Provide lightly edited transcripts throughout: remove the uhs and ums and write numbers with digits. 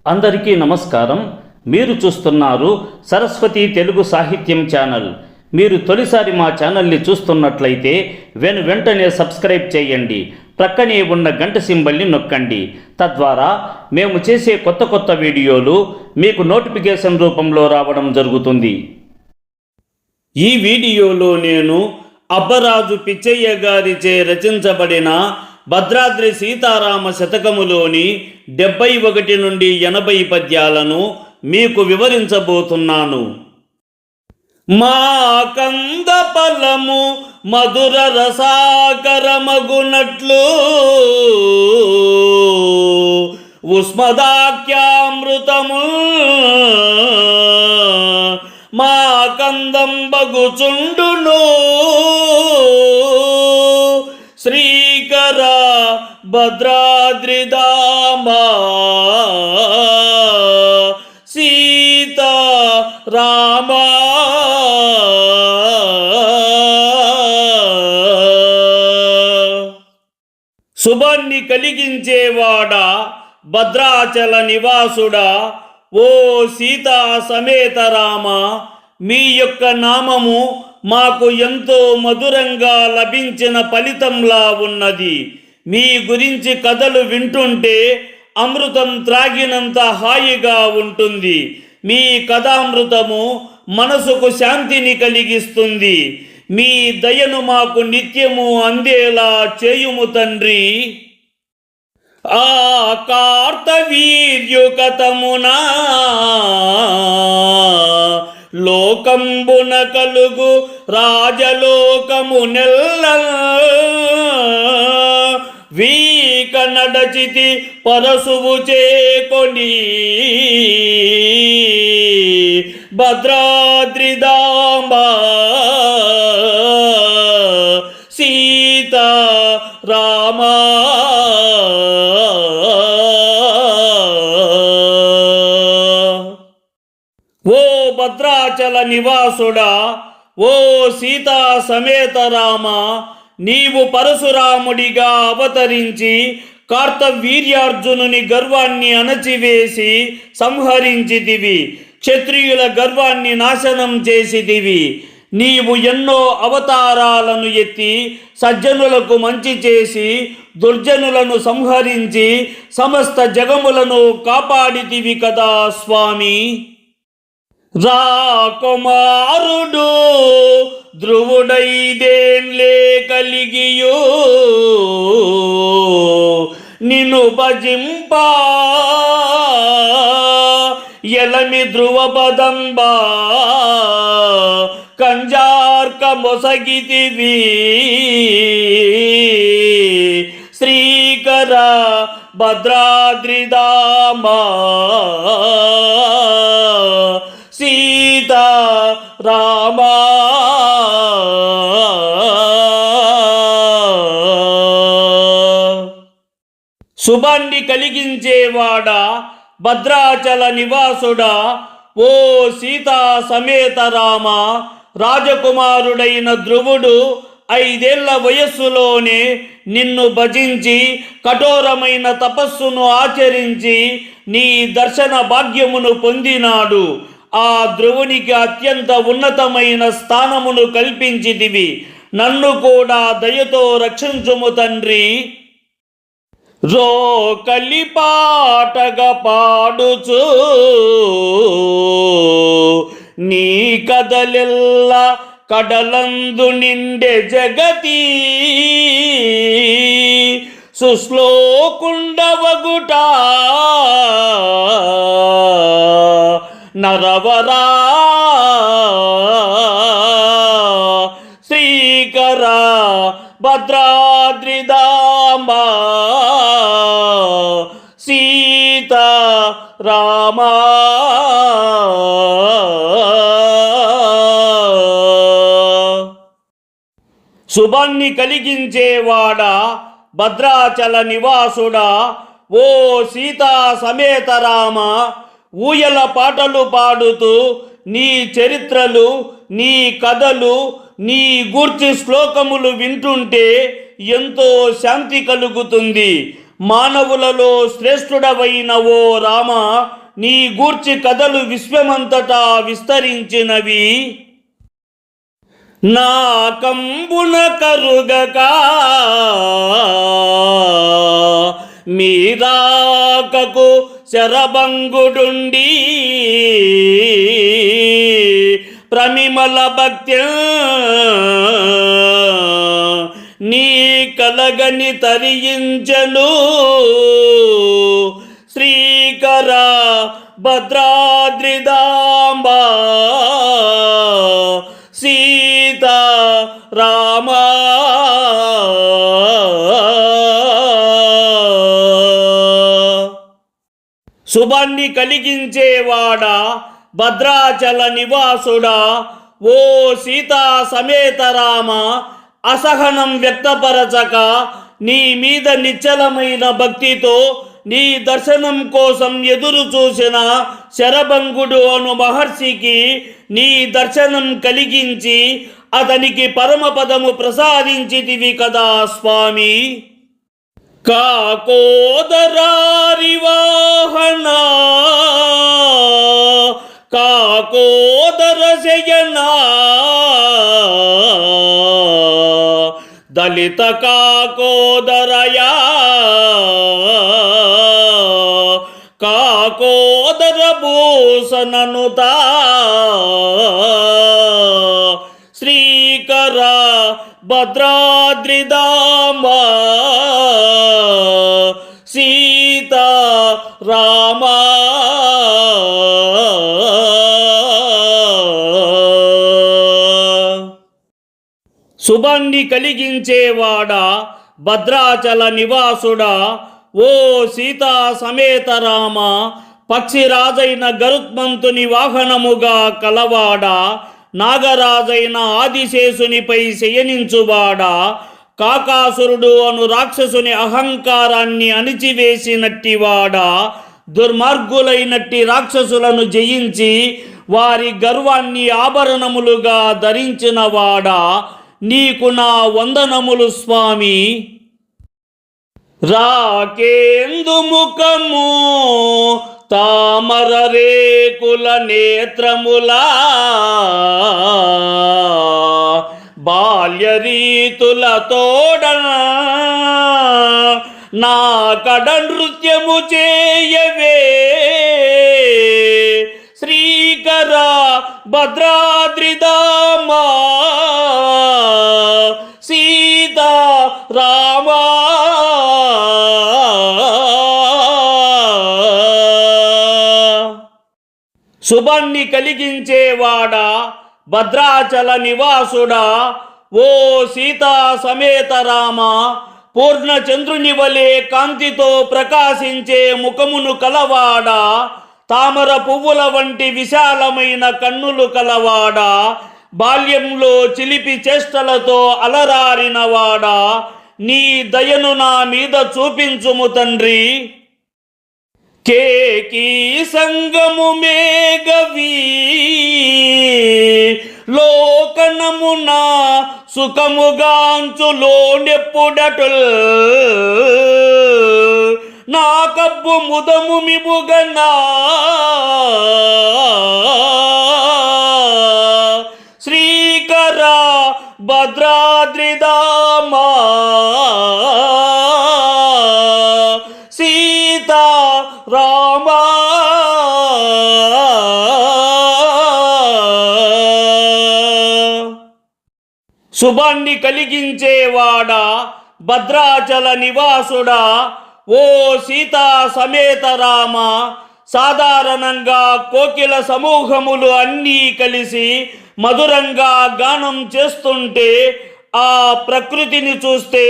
అందరికీ నమస్కారం. మీరు చూస్తున్నారు సరస్వతి తెలుగు సాహిత్యం ఛానల్. మీరు తొలిసారి మా ఛానల్ని చూస్తున్నట్లయితే వెంటనే సబ్స్క్రైబ్ చేయండి. ప్రక్కనే ఉన్న గంట సింబల్ని నొక్కండి. తద్వారా మేము చేసే కొత్త వీడియోలు మీకు నోటిఫికేషన్ రూపంలో రావడం జరుగుతుంది. ఈ వీడియోలో నేను అబ్బరాజు పిచ్చయ్య గారిచే రచించబడిన భద్రాద్రి సీతారామ శతకములోని 71 నుండి 80 పద్యాలను మీకు వివరించబోతున్నాను. మా కంద ఫలము మధుర రసాకరమగునట్లు ఉస్మదాఖ్యామృతము మా కందం బగుచుండును శ్రీకర భద్రాద్రిదాంబా సీతా రామా శుభాన్ని కలిగించేవాడా భద్రాచల నివాసుడా ఓ సీతా సమేత రామ, మీ యొక్క నామము మాకు ఎంతో మధురంగా లభించిన ఫలితంలా ఉన్నది. మీ గురించి కథలు వింటుంటే అమృతం త్రాగినంత హాయిగా ఉంటుంది. మీ కథామృతము మనసుకు శాంతిని కలిగిస్తుంది. మీ దయను మాకు నిత్యము అందేలా చేయుము తండ్రి. ఆ కార్తవీర్యుకతమునా లోకంబున కలుగు రాజలోకము నెల్ల వీక నడచితి పరశువు చేకొని భద్రాద్రిదాంబా సీతా రామా ఓ భద్రాచల నివాసుడా, ఓ సీతా సమేత రామ, నీవు పరశురాముడిగా అవతరించి కార్తవీర్యార్జునుని గర్వాన్ని అణచివేసి సంహరించితివి. క్షత్రియుల గర్వాన్ని నాశనం చేసితివి. నీవు ఎన్నో అవతారాలను ఎత్తి సజ్జనులకు మంచి చేసి దుర్జనులను సంహరించి సమస్త జగములను కాపాడితివి కదా స్వామి. రాకుమారుడు ధ్రువుడైదేన్లే కలిగియో నిన్ను భజింపా ఎలమి ధ్రువపదంబా కంజార్క మొసగితివి శ్రీకర భద్రాద్రిదాంబా సీతా రామా శుభాన్ని కలిగించేవాడా భద్రాచల నివాసుడా ఓ సీతా సమేత రామ, రాజకుమారుడైన ధ్రువుడు 5 ఏళ్ల వయస్సులోనే నిన్ను భజించి కఠోరమైన తపస్సును ఆచరించి నీ దర్శన భాగ్యమును పొందినాడు. ఆ ధ్రువునికి అత్యంత ఉన్నతమైన స్థానమును కల్పించితివి. నన్ను కూడా దయతో రక్షించుము తండ్రి. రోకలి పాటగా పాడుచు నీ కదలెల్ల కడలందు నిండే జగతి సుశ్లోకుండవగుట నరవరా శ్రీకర భద్రాద్రిదాంబా సీతా రామా శుభాన్ని కలిగించేవాడా భద్రాచల నివాసుడా ఓ సీతా సమేత రామ, ఊయల పాటలు పాడుతూ నీ చరిత్రలు, నీ కథలు, నీ గూర్చి శ్లోకములు వింటుంటే ఎంతో శాంతి కలుగుతుంది. మానవులలో శ్రేష్ఠుడవైన ఓ రామ, నీ గూర్చి కథలు విశ్వమంతటా విస్తరించినవి. నా కంబున కరుగక మీరాకకు శరభంగుడుండి ప్రమిమల భక్త్య నీ కలగని తరించెను శ్రీకర భద్రాద్రిదాంబా సీతా రామా. శుభాన్ని కలిగించేవాడా, భద్రాచల నివాసుడా, ఓ సీతా సమేత రామ, అసహనం వ్యక్తపరచక నీ మీద నిశ్చలమైన భక్తితో నీ దర్శనం కోసం ఎదురు చూసిన శరభంగుడు అను మహర్షికి నీ దర్శనం కలిగించి అతనికి పరమపదము ప్రసాదించితివి కదా స్వామి. కాకోదరారివాహన కాకోదర శయనా దళిత కాకోదరయా కాకోదర భూషణనుతా శ్రీకర భద్రాద్రిదాంబా సీతా రామా. శుభాన్ని కలిగించేవాడా, భద్రాచల నివాసుడా, ఓ సీతా సమేత రామ, పక్షిరాజైన గరుత్మంతుని వాహనముగా కలవాడా, నాగరాజైన ఆదిశేషునిపై శయనించువాడా, కాకాసురుడు అను రాక్షసుని అహంకారాన్ని అణిచివేసినట్టివాడా, దుర్మార్గులైనట్టి రాక్షసులను జయించి వారి గర్వాన్ని ఆభరణములుగా ధరించినవాడా, నీకు నా వందనములు స్వామి. రాకేందు ముఖము తామర రేకుల నేత్రములా బాల్యరీతుల తోడన నా కడ నృత్యము చేయవే శ్రీకర భద్రాద్రిదాంబా సీతా రామా. శుభాన్ని కలిగించేవాడా, భద్రాచల నివాసుడా, ఓ సీతా సమేత రామ, పూర్ణచంద్రుని వలె కాంతితో ప్రకాశించే ముఖమును కలవాడా, తామర పువ్వుల వంటి విశాలమైన కన్నులు కలవాడా, బాల్యంలో చిలిపి చేష్టలతో అలరారినవాడా, నీ దయను నా మీద చూపించుము తండ్రి. కేకీ సంగము మేఘవీ లోకనమున సుఖముగాంచులోనెప్పుడటుల్ నా కబ్బు ముదము మిముగనా శ్రీకర భద్రాద్రిదాంబా సీతా రామా. శుభాన్ని కలిగించేవాడా, భద్రాచల నివాసుడా, ఓ సీతా సమేత రామ, సాధారణంగా కోకిల సమూహములు అన్నీ కలిసి మధురంగా గానం చేస్తుంటే ఆ ప్రకృతిని చూస్తే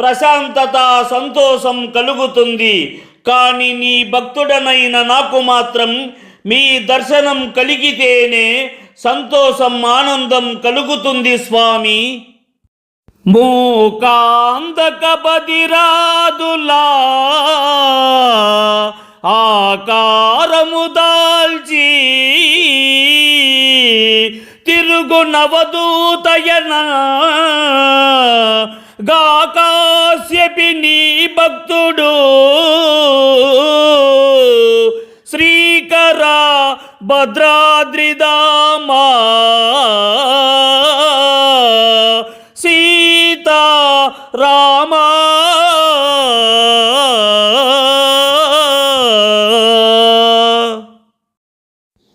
ప్రశాంతత సంతోషం కలుగుతుంది. కానీ నీ భక్తుడనైన నాకు మాత్రం మీ దర్శనం కలిగితేనే సంతోషం ఆనందం కలుగుతుంది స్వామి. మూకాంధక బదిరాదులా ఆకారము దాల్చి తిరుగు నవదూతయన గాకాస్యపి నీ భక్తుడు శ్రీకర భద్రాద్రిదామా సీతా రామా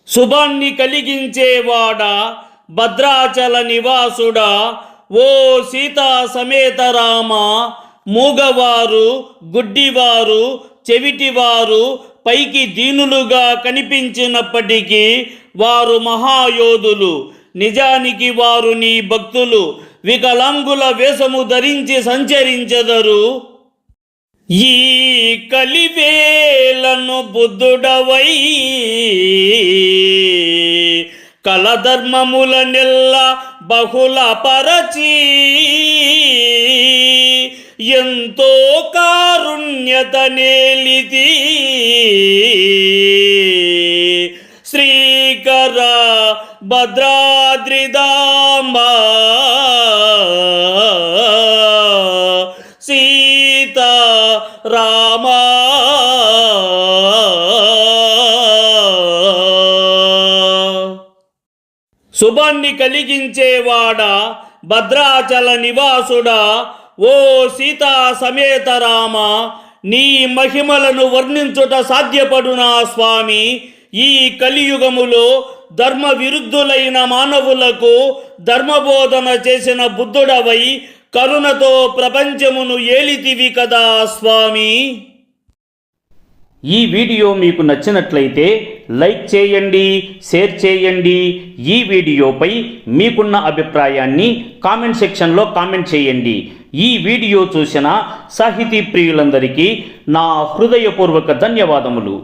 శుభాన్ని కలిగించేవాడా భద్రాచల నివాసుడా ఓ సీతా సమేత రామ మూగవారు గుడ్డివారు చెవిటివారు పైకి దీనులుగా కనిపించినప్పటికీ వారు మహాయోధులు. నిజానికి వారు నీ భక్తులు. వికలాంగుల వేషము ధరించి సంచరించెదరు. ఈ కలివేలను బుద్ధుడవై కలధర్మముల నెల్ల బహుళ పరచి ఎంతో కారుణ్యత నేలితి శ్రీకర భద్రాద్రిదామా సీతా రామా శుభాన్ని కలిగించేవాడా భద్రాచల నివాసుడా ఓ సీతా సమేత రామ నీ మహిమలను వర్ణించుట సాధ్యపడునా స్వామి? ఈ కలియుగములో ధర్మ విరుద్ధులైన మానవులకు ధర్మబోధన చేసిన బుద్ధుడవై కరుణతో ప్రపంచమును ఏలితివి కదా స్వామి. ఈ వీడియో మీకు నచ్చినట్లయితే లైక్ చేయండి, షేర్ చేయండి. ఈ వీడియోపై మీకున్న అభిప్రాయాన్ని కామెంట్ సెక్షన్లో కామెంట్ చేయండి. ఈ వీడియో చూసిన సాహితీ ప్రియులందరికీ నా హృదయపూర్వక ధన్యవాదములు.